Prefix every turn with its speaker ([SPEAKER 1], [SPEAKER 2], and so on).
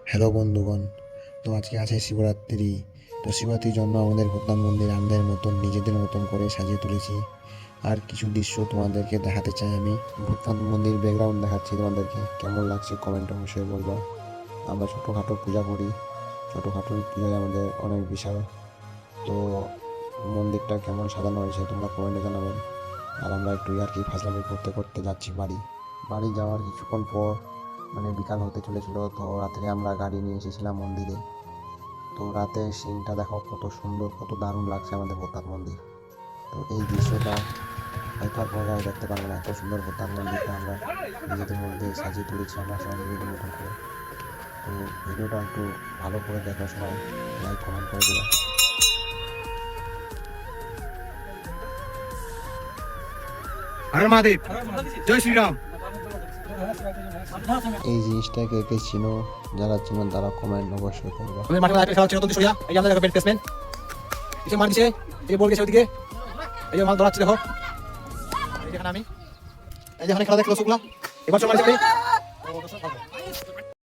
[SPEAKER 1] Hello বন্ধুগণ, তো আজকে আছে শিবরাত্রি। তো শিবরাত্রির জন্য আমাদের ভূতনাথ মন্দির আমাদের মতন নিজেদের মতন করে সাজিয়ে তুলেছি। আর কিছু দৃশ্য তোমাদেরকে দেখাতে চাই। আমি ভূতনাথ মন্দির ব্যাকগ্রাউন্ড দেখাচ্ছি তোমাদেরকে, কেমন লাগছে কমেন্ট অবশ্যই বলবা। আমরা ছোটোখাটো পূজা করি, ছোটোখাটো পূজায় আমাদের অনেক বিশাল। তো মন্দিরটা কেমন সাজানো হয়েছে তোমরা কমেন্টে জানাবেন। আর আমরা একটু আর কি ফাজলামি করতে করতে যাচ্ছি বাড়ি যাওয়ার কিছুক্ষণ পর বিকাল হতে চলেছিল। তো রাত্রে আমরা গাড়ি নিয়ে এসেছিলাম মন্দিরে। তো রাতে সিনটা দেখো কত সুন্দর, কত দারুণ লাগছে আমাদের ভূতনাথ মন্দির। তো এই দৃশ্যটা হয়তো আর পরে দেখতে পারবো না, এত সুন্দর ভূতনাথ মন্দিরটা আমরা নিজেদের মধ্যে সাজিয়ে তুলেছি আমরা সবাই নিজেদের মতন করে। তো ভিডিওটা একটু ভালো করে দেখো, সবাই লাইক কমেন্ট করে দেবে।
[SPEAKER 2] হর মহাদেব, জয় শ্রীরাম।
[SPEAKER 1] এই জিনিসটাকে কে চিনো, যারা চিনো তারা কমেন্ট অবশ্যই করবে।
[SPEAKER 2] আমি মাঠে মাঠে খেলা হচ্ছে নতুন সোয়া, এই যে আমাদের বেড প্লেসমেন্ট এসে মার দিছে, এই বল গেছে ওদিকে, এই যে মাল ধরাচ্ছি দেখো, এই যেখানে আমি এই যেখানে খেলা দেখলো সুকলা এবার চল মারছে